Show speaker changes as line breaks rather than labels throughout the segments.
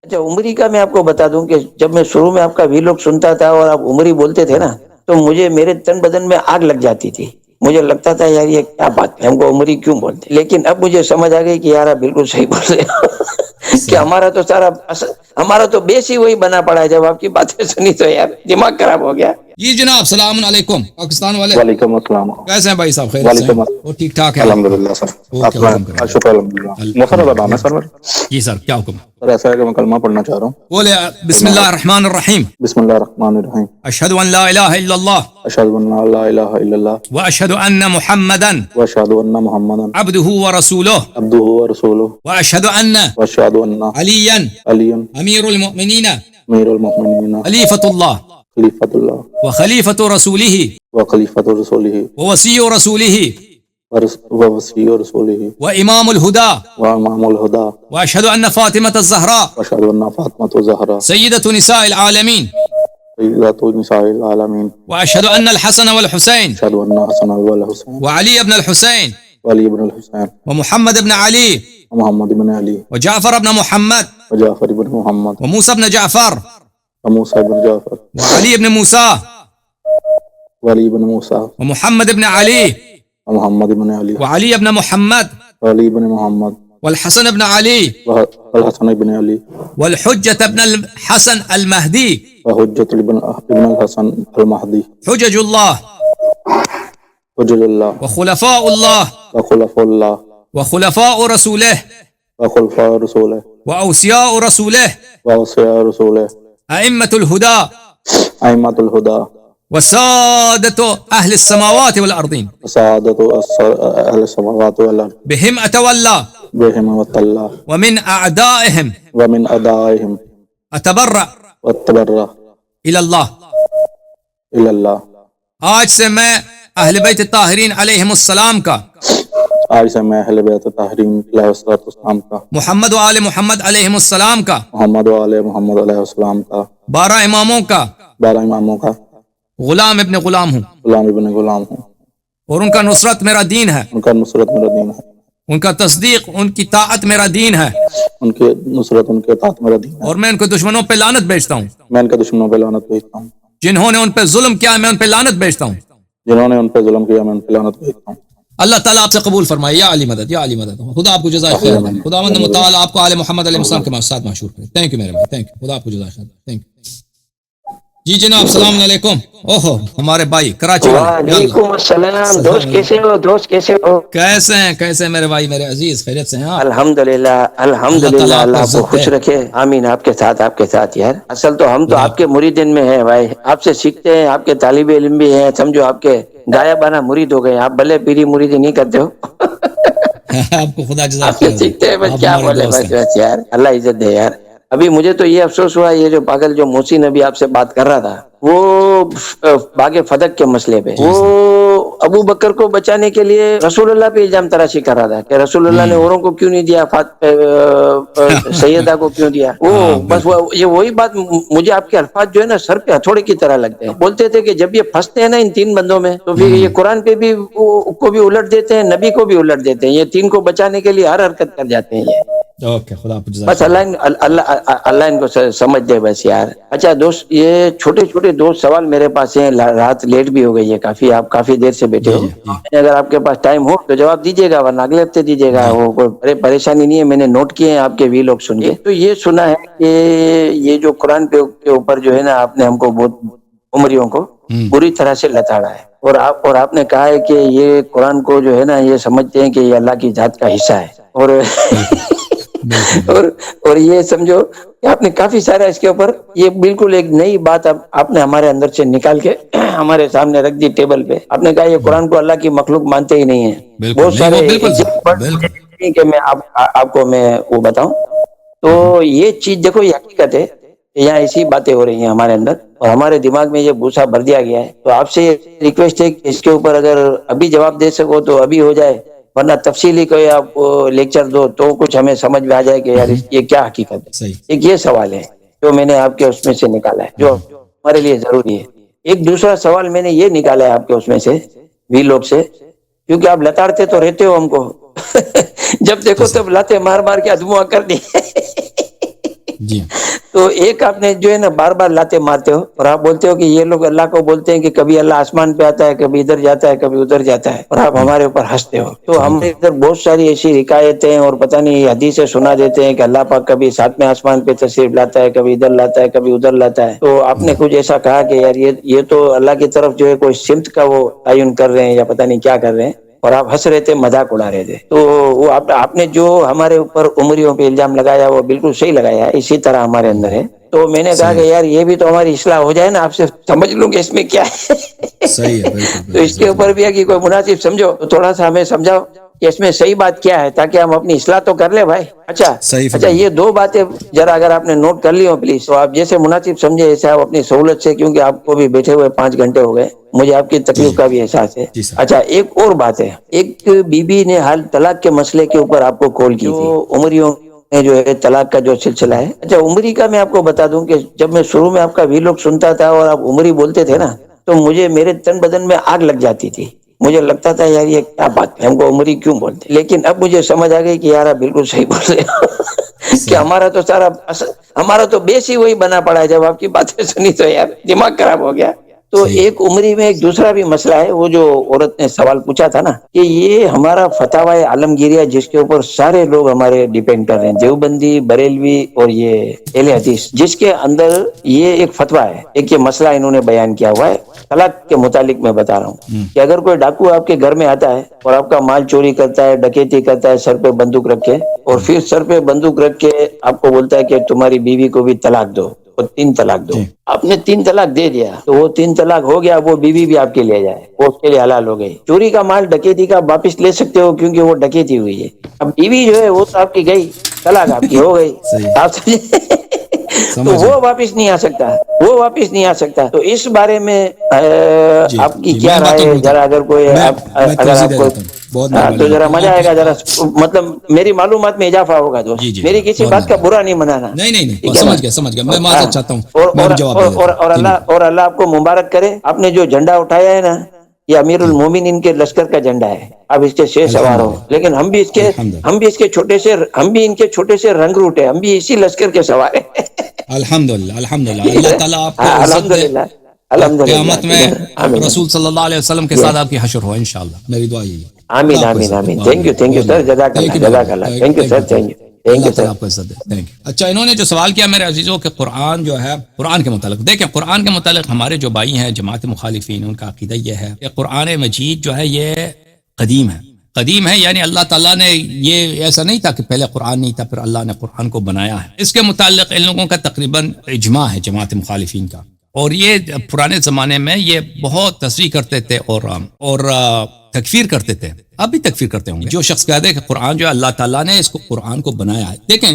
اچھا عمری کا میں آپ کو بتا دوں کہ جب میں شروع میں آپ کا ویلوگ سنتا تھا اور آپ عمری بولتے تھے نا تو مجھے میرے تن بدن میں آگ لگ جاتی تھی. مجھے لگتا تھا یار یہ کیا بات ہے, ہم کو عمری کیوں بولتے, لیکن اب مجھے سمجھ آ گئی کہ یار آپ بالکل صحیح بول رہے ہو کہ ہمارا تو سارا ہمارا تو بیس ہی وہی بنا پڑا ہے. جب آپ کی باتیں سنی تو یار دماغ خراب ہو گیا.
جی جناب السلام علیکم پاکستان والے.
وعلیکم السلام.
کیسے ہیں بھائی صاحب, خیریت سے
وعلیکم
ہیں؟
السلام.
وہ ٹھیک ٹھاک ہے
الحمد للہ سر.
اوکے حکم کریں.
شکر الحمد للہ. مفرد نام ہے سر میرا.
جی سر کیا حکم.
سر ایسا ہے کہ میں کلمہ پڑھنا چاہ رہا ہوں.
بولے بسم اللہ الرحمن الرحیم.
بسم اللہ الرحمن الرحیم.
اشہد ان لا الہ الا اللہ
اشہد ان لا الہ الا اللہ
واشہد ان محمدا
واشہد ان محمدا
عبدہ ورسولہ
عبدہ ورسولہ
واشہد ان
واشہد ان
علیا
علی
امیر المؤمنین
امیر المؤمنین
خلیفۃ اللہ
خلیفۃ اللہ
وخلیفۃ رسولہ
وخلیفۃ رسولہ
ووصی رسولہ
ووصی رسولہ
وامام الہدی
وامام الہدی
واشہد ان فاطمۃ الزہراء
واشہد ان فاطمۃ الزہراء
سیدۃ نساء العالمین
سیدۃ نساء العالمین
واشہد ان الحسن والحسین
اشہد ان حسن والحسین
وعلی ابن الحسین
وعلی بن الحسین
ومحمد ابن علی
ومحمد بن علی
وجعفر ابن محمد
وجعفر بن محمد
وموسى بن جعفر
وموسى بن جعفر
وعلي بن موسى
وعلی بن موسیٰ
ومحمد بن علي
ومحمد بن علی
وعلي بن محمد
وعلی بن محمد
والحسن بن علي
والحسن بن علی
والحجة بن الحسن المهدي
وحجت ابن الحسن المہدی
حجج الله
حجج اللہ
وخلفاء الله
وخلفاء اللہ
وخلفاء رسوله
وخلفاء رسولہ
وأوصياء رسوله
وأوصياء رسولہ
أئمة الهدى
ائمۃ الہدی
وسادة أهل السماوات والأرضين
وسعادت اہل السماوات والارض
بهم أتولى
بہم وطلہ
ومن أعدائهم
ومن اعدائہم
أتبرأ
والتبرہ
إلى الله.
الی اللہ.
آج سے میں اہل بیت طاہرین علیہم السلام کا
آج سے میں اہل بیت طاہرین علیہ السلام کا
محمد و آل محمد علیہم السلام کا
محمد و آل محمد علیہ السلام کا
12 اماموں کا
12 اماموں کا
غلام ابن غلام ہوں
غلام ابن غلام ہوں.
اور ان کا نصرت میرا دین ہے,
ان کا نصرت میرا دین ہے.
ان کا تصدیق ان کی طاعت میرا دین ہے,
ان کی نصرت ان کے اطاعت میرا دین ہے.
اور میں ان کے دشمنوں پہ لعنت بھیجتا ہوں.
میں ان کے دشمنوں پہ لعنت بھیجتا ہوں.
جنہوں نے ان پہ ظلم کیا میں ان پہ لعنت بھیجتا ہوں.
جنہوں نے ان پہ ظلم کیا میں ان پہ لعنت بھیجتا ہوں.
اللہ تعالیٰ آپ سے قبول فرمائے. یا علی مدد, یا علی مدد. خدا آپ کو جزائے خیر دے. خداوند متعال آپ کو آل محمد علیہ السلام کے ساتھ مشہور کرے. تھینک یو میرے بھائی, تھینک یو. خدا آپ کو جزائے خیر دے. Thank you. جی جناب السلام علیکم. اوہو ہمارے بھائی کراچی والے.
وعلیکم السلام. دوست کیسے ہو, دوست کیسے ہو؟
کیسے ہیں, کیسے میرے بھائی میرے عزیز, خیریت سے ہیں آپ؟
الحمدللہ الحمدللہ. اللہ آپ کو خوش رکھے. آمین. آپ کے ساتھ, آپ کے ساتھ یار. اصل تو ہم تو آپ کے مریدین میں ہیں بھائی, آپ سے سیکھتے ہیں, آپ کے طالب علم بھی ہیں, سمجھو آپ کے غائبانہ مرید ہو گئے. آپ بھلے پیری مریدی نہیں کرتے ہو,
آپ کو خدا جزائے
آپ سے
خیر دے.
سیکھتے ہیں. بس
آپ
کیا
ہمارے
بولے,
دوست
بس
ہیں.
بس یار اللہ عزت دے یار. ابھی مجھے تو یہ افسوس ہوا, یہ جو پاگل جو محسن نبی آپ سے بات کر رہا تھا وہ باغ فتق کے مسئلے پہ, وہ ابو بکر کو بچانے کے لیے رسول اللہ پہ الزام تراشی کر رہا تھا کہ رسول اللہ نے اوروں کو کیوں نہیں دیا, سیدہ کو کیوں دیا. وہ بس یہ وہی بات مجھے آپ کے الفاظ جو ہے نا سر پہ ہتھوڑے کی طرح لگتے ہیں. بولتے تھے کہ جب یہ پھنستے ہیں نا ان 3 بندوں میں تو پھر یہ قرآن پہ بھی کو بھی الٹ دیتے ہیں, نبی کو بھی الٹ دیتے ہیں. یہ 3 کو بچانے کے لیے ہر حرکت کر جاتے ہیں یہ.
اوکے خدا آپ کو جزائے
بس اللہ ان کو سمجھ دے بس یار. اچھا دوست, یہ چھوٹے چھوٹے 2 سوال میرے پاس ہیں. رات لیٹ بھی ہو گئی ہے کافی, آپ کافی دیر سے بیٹھے ہو. اگر آپ کے پاس ٹائم ہو تو جواب دیجیے گا, ورنہ اگلے ہفتے دیجیے گا. وہ کوئی پریشانی نہیں ہے, میں نے نوٹ کیے ہیں آپ کے وی لوگ سن کے. تو یہ سنا ہے کہ یہ جو قرآن کے اوپر جو ہے نا آپ نے ہم کو بہت عمریوں کو بری طرح سے لتاڑا ہے, اور آپ نے کہا ہے کہ یہ قرآن کو جو ہے نا یہ سمجھتے ہیں کہ یہ اللہ کی ذات کا حصہ ہے. اور یہ سمجھو کہ آپ نے کافی سارا اس کے اوپر یہ بالکل ایک نئی بات آپ نے ہمارے اندر سے نکال کے ہمارے سامنے رکھ دی ٹیبل پہ. آپ نے کہا یہ قرآن کو اللہ کی مخلوق مانتے ہی نہیں ہیں. بہت سارے کہ میں آپ کو میں وہ بتاؤں تو یہ چیز دیکھو, یہ حقیقت ہے کہ یہاں ایسی باتیں ہو رہی ہیں ہمارے اندر اور ہمارے دماغ میں یہ بھوسا بھر دیا گیا ہے. تو آپ سے ریکویسٹ ہے کہ اس کے اوپر اگر ابھی جواب دے سکو تو ابھی ہو جائے, ورنہ تفصیلی کوئی آپ لیکچر دو تو کچھ ہمیں سمجھ میں آ جائے کہ یار یہ کیا حقیقت ہے. ایک یہ سوال ہے جو میں نے آپ کے اس میں سے نکالا ہے جو ہمارے لیے ضروری ہے. ایک دوسرا سوال میں نے یہ نکالا ہے آپ کے اس میں سے وی لوگ سے, کیونکہ آپ لتاڑتے تو رہتے ہو ہم کو, جب دیکھو تب لاتے مار مار کے ادموا کر دی.
جی
تو ایک آپ نے جو ہے نا بار بار لاتے مارتے ہو اور آپ بولتے ہو کہ یہ لوگ اللہ کو بولتے ہیں کہ کبھی اللہ آسمان پہ آتا ہے، کبھی ادھر جاتا ہے، کبھی ادھر جاتا ہے، اور آپ ہمارے اوپر ہنستے ہو. تو ہم ادھر بہت ساری ایسی حکایتیں اور پتہ نہیں حدیثیں سنا دیتے ہیں کہ اللہ پاک کبھی ساتویں آسمان پہ تشریف لاتا ہے، کبھی ادھر لاتا ہے، کبھی ادھر لاتا ہے. تو آپ نے کچھ ایسا کہا کہ یار یہ تو اللہ کی طرف جو ہے کوئی سمت کا وہ تعین کر رہے ہیں یا پتہ نہیں کیا کر رہے ہیں، اور آپ ہنس رہے تھے، مذاق اڑا رہے تھے. تو وہ آپ نے جو ہمارے اوپر عمریوں پہ الزام لگایا وہ بالکل صحیح لگایا ہے، اسی طرح ہمارے اندر ہے. تو میں نے کہا کہ یار یہ بھی تو ہماری اصلاح ہو جائے نا، آپ سے سمجھ لوں کہ اس میں کیا ہے.
صحیح ہے، بالکل
تو اس کے اوپر بھی ہے کہ کوئی مناسب سمجھو تو تھوڑا سا ہمیں سمجھاؤ کہ اس میں صحیح بات کیا ہے، تاکہ ہم اپنی اصلاح تو کر لیں بھائی. اچھا یہ دو باتیں ذرا اگر آپ نے نوٹ کر لی ہو پلیز، تو آپ جیسے مناسب سمجھے ایسے آپ اپنی سہولت سے، کیونکہ آپ کو بھی بیٹھے ہوئے 5 گھنٹے ہو گئے، مجھے آپ کی تکلیف کا بھی احساس ہے. اچھا ایک اور بات ہے، ایک بی بی نے حال طلاق کے مسئلے کے اوپر آپ کو کال کی تھی، عمریوں میں جو ہے طلاق کا جو سلسلہ ہے. اچھا عمری کا میں آپ کو بتا دوں کہ جب میں شروع میں آپ کا ویلوگ سنتا تھا اور آپ عمری بولتے تھے نا، تو مجھے میرے تن بدن میں آگ لگ جاتی تھی. مجھے لگتا تھا یار یہ کیا بات ہے، ہم کو عمری کیوں بولتے. لیکن اب مجھے سمجھ آ گئی کہ یار آپ بالکل صحیح بول رہے ہو کہ ہمارا تو بیس ہی وہی بنا پڑا ہے. جب آپ کی باتیں سنی تو یار دماغ خراب ہو گیا. تو ایک عمری میں ایک دوسرا بھی مسئلہ ہے، وہ جو عورت نے سوال پوچھا تھا نا کہ یہ ہمارا فتاوی عالمگیریہ جس کے اوپر سارے لوگ ہمارے ڈیپینڈ کر رہے ہیں، دیوبندی، بریلوی اور یہ اہل حدیث، جس کے اندر یہ ایک فتویٰ ہے، ایک یہ مسئلہ انہوں نے بیان کیا ہوا ہے طلاق کے متعلق. میں بتا رہا ہوں کہ اگر کوئی ڈاکو آپ کے گھر میں آتا ہے اور آپ کا مال چوری کرتا ہے، ڈکیتی کرتا ہے، سر پہ بندوق رکھ کے، اور پھر سر پہ بندوق رکھ کے آپ کو بولتا ہے کہ تمہاری بیوی کو بھی طلاق دو اور 3 طلاق دو. آپ نے 3 طلاق دے دیا تو وہ 3 طلاق ہو گیا، وہ بیوی بھی آپ کے لے جائے، وہ اس کے لیے حلال ہو گئی. چوری کا مال، ڈکیتی کا واپس لے سکتے ہو کیونکہ وہ ڈکیتی ہوئی ہے. اب بیوی جو ہے وہ تو آپ کی گئی، طلاق آپ کی ہو گئی. آپ تو وہ واپس نہیں آ سکتا، وہ واپس نہیں آ سکتا. تو اس بارے میں آپ کی کیا رائے ہے؟ ذرا اگر کوئی اگر آپ کو تو ذرا مزہ آئے گا، ذرا مطلب میری معلومات میں اضافہ ہوگا. دوست میری کسی بات کا برا نہیں منانا.
نہیں سمجھ گیا میں معذرت چاہتا ہوں.
اور اللہ آپ کو مبارک کرے. آپ نے جو جھنڈا اٹھایا ہے نا، یہ امیر المومنین کے لشکر کا جھنڈا ہے. اب اس کے 6 سوار ہو، لیکن ہم بھی ان کے چھوٹے سے رنگ روٹ ہے، ہم بھی اسی لشکر کے سوار ہیں.
الحمدللہ اللہ تعالیٰ آپ کو عزت دے، قیامت میں رسول صلی اللہ علیہ وسلم کے ساتھ آپ کی حشر ہو انشاءاللہ. میری دعا یہی ہے.
آمین آمین آمین. تھینک یو سر، جزاک اللہ. Thank you sir, thank you.
اللہ تعالیٰ آپ کو عزت دے. Thank you. اچھا انہوں نے جو سوال کیا میرے عزیزوں کہ قرآن جو ہے، قرآن کے متعلق دیکھیں، قرآن کے متعلق ہمارے جو بھائی ہیں جماعت مخالفین، ان کا عقیدہ یہ ہے کہ قرآن مجید جو ہے یہ قدیم ہے، یعنی اللہ تعالیٰ نے یہ ایسا نہیں تھا کہ پہلے قرآن نہیں تھا پھر اللہ نے قرآن کو بنایا ہے. اس کے متعلق ان لوگوں کا تقریباً اجماع ہے جماعت مخالفین کا، اور یہ پرانے زمانے میں یہ بہت تصریح کرتے تھے اور تکفیر کرتے تھے. اب بھی تکفیر کرتے ہوں گے جو شخص کہہ دے کہ قرآن جو ہے اللہ تعالیٰ نے اس کو قرآن کو بنایا ہے. دیکھیں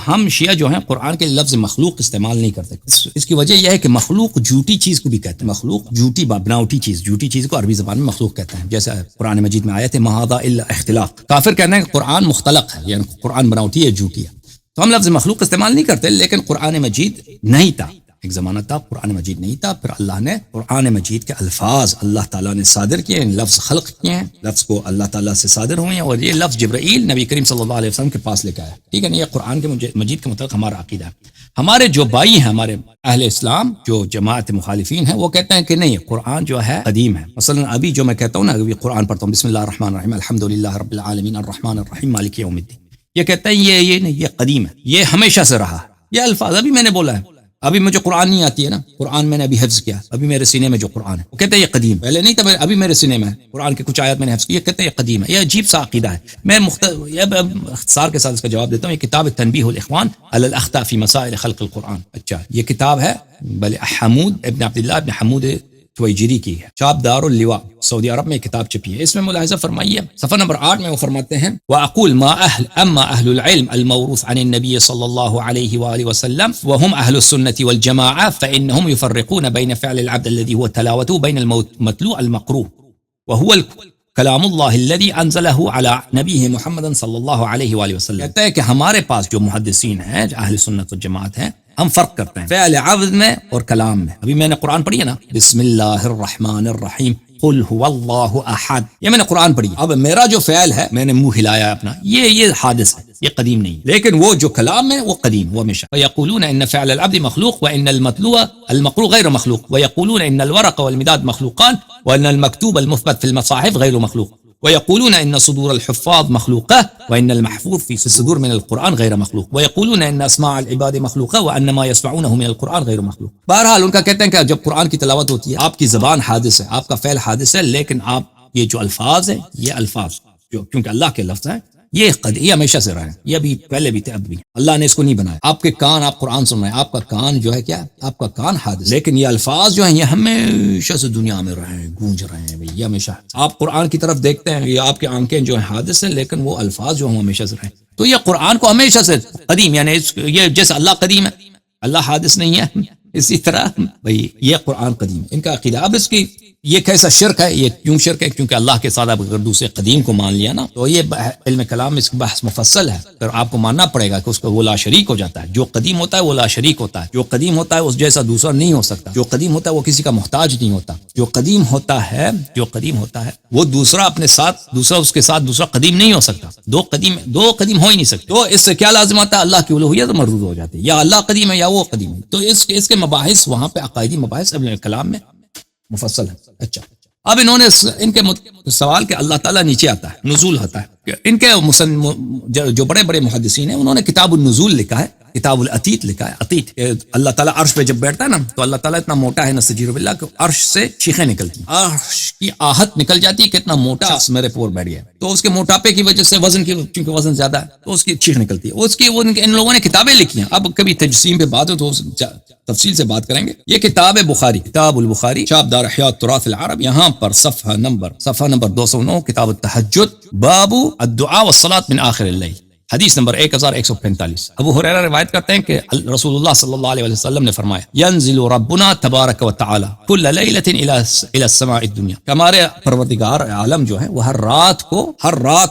ہم شیعہ جو ہیں قرآن کے لفظ مخلوق استعمال نہیں کرتے. اس کی وجہ یہ ہے کہ مخلوق جھوٹی چیز کو بھی کہتے ہیں، مخلوق جھوٹی بناوٹی چیز کو عربی زبان میں مخلوق کہتے ہیں. جیسے قرآن مجید میں آیت ہے ما ھذا الا اختلاق. کافر کہتے ہیں کہ قرآن مختلق ہے، یعنی قرآن بناوٹی ہے، جھوٹی ہے. تو ہم لفظ مخلوق استعمال نہیں کرتے. لیکن قرآن مجید نہیں تھا، ایک زمانہ تھا قرآن مجید نہیں تھا، پھر اللہ نے قرآن مجید کے الفاظ اللہ تعالیٰ نے صادر کیے ہیں، لفظ خلق کیے ہیں، لفظ کو اللہ تعالیٰ سے صادر ہوئے ہیں، اور یہ لفظ جبرائیل نبی کریم صلی اللہ علیہ وسلم کے پاس لے کے آیا. ٹھیک ہے نا؟ یہ قرآن کے مجید کے متعلق ہمارا عقیدہ ہے. ہمارے جو بھائی ہیں، ہمارے اہل اسلام جو جماعت مخالفین ہیں، وہ کہتے ہیں کہ نہیں، قرآن جو ہے قدیم ہے. مثلا ابھی جو میں کہتا ہوں نا، ابھی قرآن پڑھتا ہوں بسم اللہ الرحمن الرحیم الحمدللہ رب العالمین الرحمن الرحیم مالک یوم الدین، یہ کہتے ہیں یہ نہیں، یہ قدیم ہے، یہ ہمیشہ سے رہا. یہ الفاظ ابھی میں نے بولا ہے. ابھی مجھے قرآن نہیں آتی ہے نا، قرآن میں نے ابھی حفظ کیا، ابھی میرے سینے میں جو قرآن ہے وہ کہتے ہیں یہ قدیم، پہلے نہیں تھا، ابھی میرے سینے میں قرآن کے کچھ آیات میں نے حفظ کی، یہ کہتے ہیں یہ قدیم ہے. یہ عجیب سا عقیدہ ہے. میں اختصار کے ساتھ اس کا جواب دیتا ہوں. یہ کتاب تنبیہ الاخوان علی الاخطاء فی مسائل خلق القرآن. اچھا یہ کتاب ہے حمود ابن عبداللہ ابن حمود تویجری کی ہے، چاپ دار اللواء سعودی عرب میں کتاب چھپی ہے. اس میں ملاحظہ فرمائیے صفحہ نمبر 8 میں وہ فرماتے ہیں وَأَقُولُ أَمَّا أَهْلُ الْعِلْمِ الْمَوْرُوثُ عَنِ النَّبِيِّ صلی اللہ علیہ وآلہ وسلم وهم أهل السنة والجماعة فإنهم يفرقون بين فعل العبد الذي هو تلاوته بين المتلو المقروء وهو کلام اللہ الذي انزله على نبیہ محمد صلی اللہ علیہ وآلہ وسلم. کہتا ہے کہ ہمارے پاس جو محدثین ہیں، جو اہل سنت والجماعت ہیں، ہم فرق کرتے ہیں فعل عبد میں اور کلام میں. ابھی میں نے قرآن پڑھی ہے نا، بسم اللہ الرحمن الرحیم قل هو اللہ احد، یہ میں نے قرآن پڑھی. اب میرا جو فعل ہے میں نے منہ ہلایا اپنا، یہ حادث ہے، یہ قدیم نہیں، لیکن وہ جو کلام ہے وہ قدیم، وہ ہمیشہ. ويقولون ان فعل العبد مخلوق وان المقروء غیر مخلوق، ويقولون ان الورق والمداد مخلوقان وان المكتوب المثبت في المصاحف غیر مخلوق، ويقولون ان صدور الحفاظ مخلوقه وان المحفوظ في الصدور من القرآن غیر مخلوق، ويقولون ان اسماء العباد مخلوقه وان ما يسمعونه من القرآن غیر مخلوق. بہرحال ان کا کہتے ہیں کہ جب قرآن کی تلاوت ہوتی ہے آپ کی زبان حادث ہے، آپ کا فعل حادث ہے، لیکن آپ یہ جو الفاظ ہیں، یہ الفاظ جو کیونکہ اللہ کے لفظ ہیں، یہ ہمیشہ سے رہے ہیں، یہ ابھی پہلے بھی تھے اب بھی، اللہ نے اس کو نہیں بنایا. آپ کے کان، آپ قرآن سن رہے ہیں، آپ کا کان جو ہے کیا، آپ کا کان حادث، لیکن یہ الفاظ جو ہیں یہ ہمیشہ سے دنیا میں رہے ہیں، گونج رہے ہیں، یہ ہمیشہ. آپ قرآن کی طرف دیکھتے ہیں، یہ آپ کی آنکھیں جو ہیں حادث ہیں، لیکن وہ الفاظ جو ہیں ہمیشہ سے رہے ہیں. تو یہ قرآن کو ہمیشہ سے قدیم، یعنی یہ جیسے اللہ قدیم ہے، اللہ حادث نہیں ہے، اسی طرح بھئی یہ قرآن قدیم ہے. ان کا عقیدہ. اب اس کی یہ کیسا شرک ہے، یہ کیوں شرک ہے؟ کیونکہ اللہ کے ساتھ اگر دوسرے قدیم کو مان لیا نا تو یہ علم کلام میں اس کی بحث مفصل ہے، پھر آپ کو ماننا پڑے گا کہ اس کو وہ لا شریک ہو جاتا ہے. جو قدیم ہوتا ہے وہ لا شریک ہوتا ہے، جو قدیم ہوتا ہے اس جیسا دوسرا نہیں ہو سکتا، جو قدیم ہوتا ہے وہ کسی کا محتاج نہیں ہوتا، جو قدیم ہوتا ہے وہ دوسرا اپنے ساتھ، دوسرا اس کے ساتھ دوسرا قدیم نہیں ہو سکتا. دو قدیم ہو ہی نہیں سکتے. تو اس سے کیا لازم آتا ہے؟ اللہ کی الوہیت مردود ہو جاتی ہے، یا اللہ قدیم ہے یا وہ قدیم ہے. تو اس کے مباحث وہاں پہ عقائدی مباحث علم کلام میں مفصل ہے. اچھا، اب انہوں نے ان کے سوال کہ اللہ تعالیٰ نیچے آتا ہے، نزول ہوتا ہے. ان کے جو بڑے بڑے محدثین ہیں انہوں نے کتاب النزول لکھا ہے، کتاب العتیت لکھا ہے. عتیت، اللہ تعالیٰ عرش پہ جب بیٹھتا ہے نا تو اللہ تعالیٰ اتنا موٹا ہے، نستجیر باللہ، کہ عرش سے چیخیں نکلتی ہیں، عرش کی آہت نکل جاتی ہے کہ اتنا موٹا میرے پور بیٹھ گیا. تو اس کے موٹاپے کی وجہ سے چونکہ وزن زیادہ ہے تو اس کی چیخ نکلتی ہے. اس کی ان لوگوں نے کتابیں لکھی ہیں. اب کبھی تجسیم پہ بات ہو تو تفصیل سے بات کریں گے. یہ کتاب ہے بخاری، کتاب البخاری، چاپ دار احیاء التراث العرب، یہاں پر صفحہ نمبر 209، کتاب التہجد، باب الدعاء والصلاة من آخر اللیل، حدیث نمبر 1145. ابو ہریرہ روایت کرتے ہیں کہ رسول اللہ صلی اللہ علیہ وسلم نے فرمایا، ینزل ربنا تبارک و تعالی کل لیلۃ الی السماء الدنیا، ہمارے پروردگار عالم جو ہے وہ ہر رات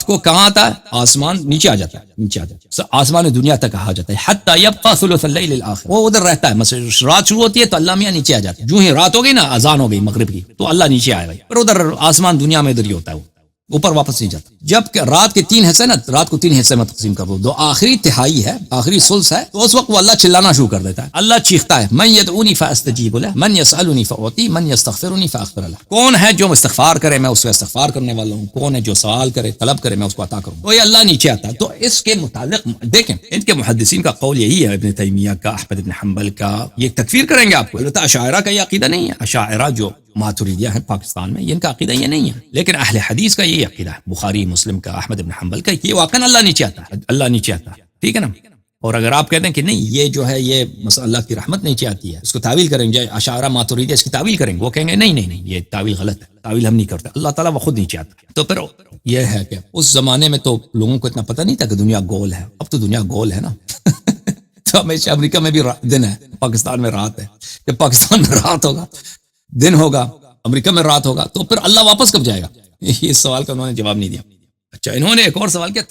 کو کہاں آتا ہے؟ آسمان نیچے آ جاتا ہے، آسمان دنیا تک آ جاتا ہے، حتی یبقى ثلث اللیل الاخر، وہ ادھر رہتا ہے. مثلا رات شروع ہوتی ہے تو اللہ میاں نیچے آ جاتا ہے، جو ہی رات ہو گئی نا، اذان ہو گئی مغرب کی، تو اللہ نیچے آئے گا، پھر ادھر آسمان دنیا میں ادھر ہی ہوتا ہے، وہ اوپر واپس نہیں جاتا. جب کہ رات کے 3 حصے نا، رات کو 3 حصے میں تقسیم کر دو، جو آخری تہائی ہے، آخری ثلث ہے، تو اس وقت وہ اللہ چلانا شروع کر دیتا ہے. اللہ چیختا ہے، من یدعونی فاستجیب له، من یسألنی فاعطی، من یستغفرنی فاغفر له. کون ہے جو استغفار کرے میں اس کو استغفار کرنے والا ہوں، کون ہے جو سوال کرے، طلب کرے، میں اس کو عطا کروں. تو یہ اللہ نیچے آتا ہے. تو اس کے متعلق دیکھیں ان کے محدثین کا قول یہی ہے، ابن تیمیہ کا، احمد بن حنبل کا. یہ تکفیر کریں گے آپ کو. البتہ اشاعرہ کا یہ عقیدہ نہیں ہے. اشاعرہ جو ماتریدیہ ہے پاکستان میں، ان کا عقیدہ یہ نہیں ہے، لیکن اہل حدیث کا یہ عقیدہ ہے، بخاری مسلم کا، احمد بن حنبل کا، یہ واقعا اللہ نیچے آتا ہے، اللہ نیچے آتا ہے. ٹھیک ہے نا. اور اگر آپ کہتے ہیں کہ نہیں یہ جو ہے یہ مثلا اللہ کی رحمت نیچے آتی ہے، اس کو تعویل کریں گے، اشاعرہ ماتریدیہ اس کی تعویل کریں گے، وہ کہیں گے نہیں یہ تعویل غلط ہے، تعویل ہم نہیں کرتے، اللہ تعالیٰ وہ خود نیچے آتا ہے. تو پھر یہ ہے کہ اس زمانے میں تو لوگوں کو اتنا پتہ نہیں تھا کہ دنیا گول ہے. اب تو دنیا گول ہے نا. تو ہمیشہ امریکہ میں بھی دن ہے، پاکستان میں رات ہے. کہ پاکستان میں رات ہوگا، دن ہوگا، امریکہ میں رات ہوگا، تو پھر اللہ واپس کب جائے گا؟ اس سوال کا انہوں نے جواب نہیں دیا. اچھا، انہوں نے ایک اور سوال کیا،